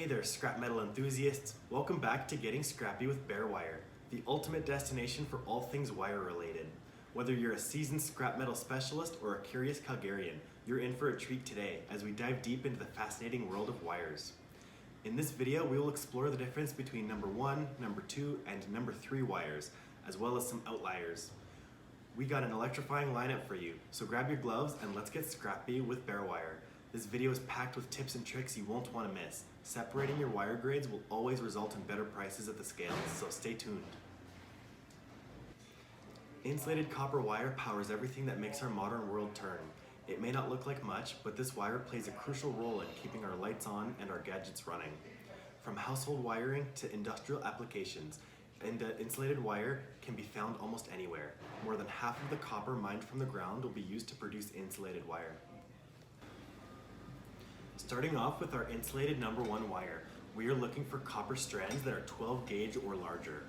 Hey there, scrap metal enthusiasts. Welcome back to Getting Scrappy with Bare Wire, the ultimate destination for all things wire related. Whether you're a seasoned scrap metal specialist or a curious Calgarian, you're in for a treat today as we dive deep into the fascinating world of wires. In this video, we will explore the difference between number 1, number 2, and number 3 wires, as well as some outliers. We got an electrifying lineup for you, so grab your gloves and let's get scrappy with Bare Wire. This video is packed with tips and tricks you won't want to miss. Separating your wire grades will always result in better prices at the scales, so stay tuned. Insulated copper wire powers everything that makes our modern world turn. It may not look like much, but this wire plays a crucial role in keeping our lights on and our gadgets running. From household wiring to industrial applications, insulated wire can be found almost anywhere. More than half of the copper mined from the ground will be used to produce insulated wire. Starting off with our insulated number 1 wire, we are looking for copper strands that are 12 gauge or larger.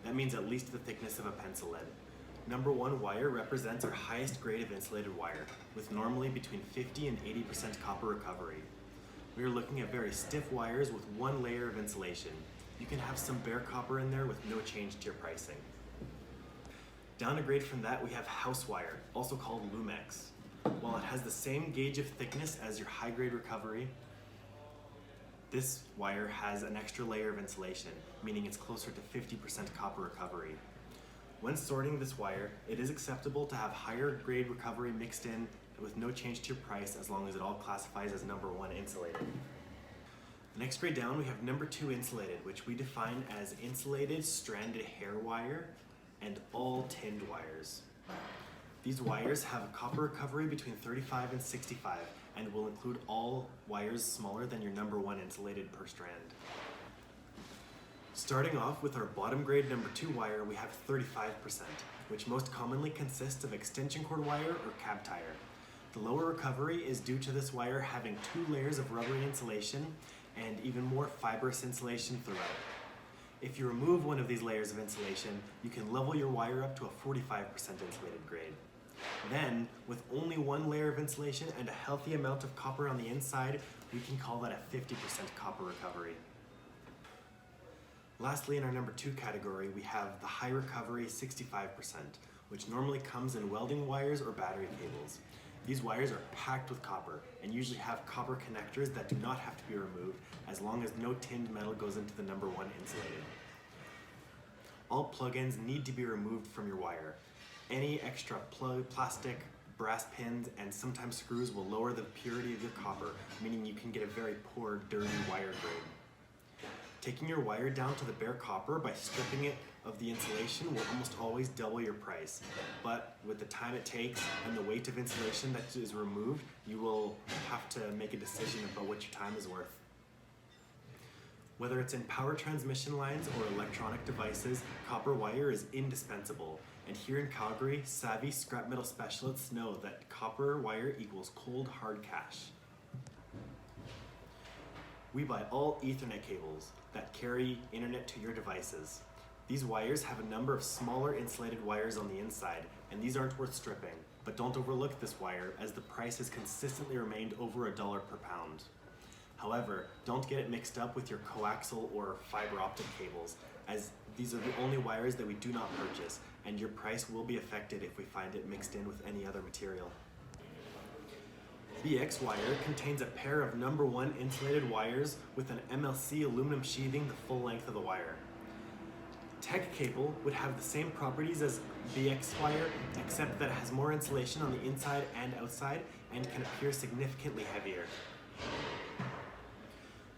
That means at least the thickness of a pencil lead. Number 1 wire represents our highest grade of insulated wire, with normally between 50 and 80% copper recovery. We are looking at very stiff wires with one layer of insulation. You can have some bare copper in there with no change to your pricing. Down a grade from that, we have house wire, also called Loomex. While it has the same gauge of thickness as your high grade recovery, this wire has an extra layer of insulation, meaning it's closer to 50% copper recovery. When sorting this wire, it is acceptable to have higher grade recovery mixed in with no change to your price as long as it all classifies as number 1 insulated. The next grade down, we have number 2 insulated, which we define as insulated stranded hair wire and all tinned wires. These wires have a copper recovery between 35 and 65 and will include all wires smaller than your number 1 insulated per strand. Starting off with our bottom grade number 2 wire, we have 35%, which most commonly consists of extension cord wire or cab tire. The lower recovery is due to this wire having 2 layers of rubbery insulation and even more fibrous insulation throughout. If you remove one of these layers of insulation, you can level your wire up to a 45% insulated grade. Then, with only one layer of insulation and a healthy amount of copper on the inside, we can call that a 50% copper recovery. Lastly, in our number 2 category, we have the high recovery 65%, which normally comes in welding wires or battery cables. These wires are packed with copper and usually have copper connectors that do not have to be removed as long as no tinned metal goes into the number 1 insulated. All plug-ins need to be removed from your wire. Any extra plastic, brass pins, and sometimes screws will lower the purity of your copper, meaning you can get a very poor, dirty wire grade. Taking your wire down to the bare copper by stripping it of the insulation will almost always double your price. But with the time it takes and the weight of insulation that is removed, you will have to make a decision about what your time is worth. Whether it's in power transmission lines or electronic devices, copper wire is indispensable. And here in Calgary, savvy scrap metal specialists know that copper wire equals cold, hard cash. We buy all Ethernet cables that carry internet to your devices. These wires have a number of smaller insulated wires on the inside, and these aren't worth stripping. But don't overlook this wire, as the price has consistently remained over $1 per pound. However, don't get it mixed up with your coaxial or fiber optic cables, as these are the only wires that we do not purchase, and your price will be affected if we find it mixed in with any other material. BX wire contains a pair of number 1 insulated wires with an MLC aluminum sheathing the full length of the wire. Tech cable would have the same properties as BX wire, except that it has more insulation on the inside and outside and can appear significantly heavier.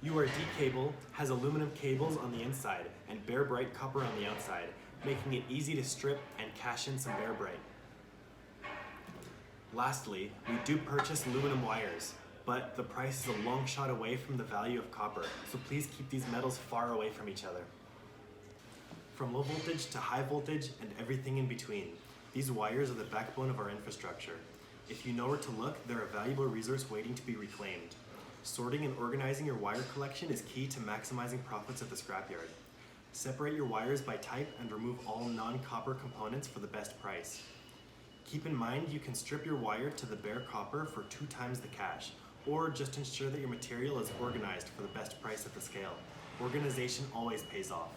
URD cable has aluminum cables on the inside and bare bright copper on the outside, making it easy to strip and cash in some bare bright. Lastly, we do purchase aluminum wires, but the price is a long shot away from the value of copper, so please keep these metals far away from each other. From low voltage to high voltage and everything in between, these wires are the backbone of our infrastructure. If you know where to look, they're a valuable resource waiting to be reclaimed. Sorting and organizing your wire collection is key to maximizing profits at the scrapyard. Separate your wires by type and remove all non-copper components for the best price. Keep in mind you can strip your wire to the bare copper for 2 times the cash, or just ensure that your material is organized for the best price at the scale. Organization always pays off.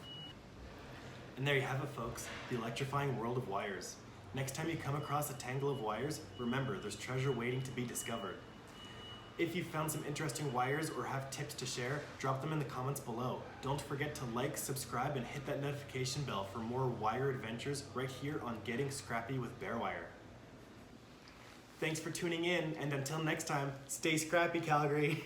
And there you have it, folks, the electrifying world of wires. Next time you come across a tangle of wires, remember there's treasure waiting to be discovered. If you found some interesting wires or have tips to share, drop them in the comments below. Don't forget to like, subscribe, and hit that notification bell for more wire adventures right here on Getting Scrappy with Bare Wire. Thanks for tuning in, and until next time, stay scrappy, Calgary.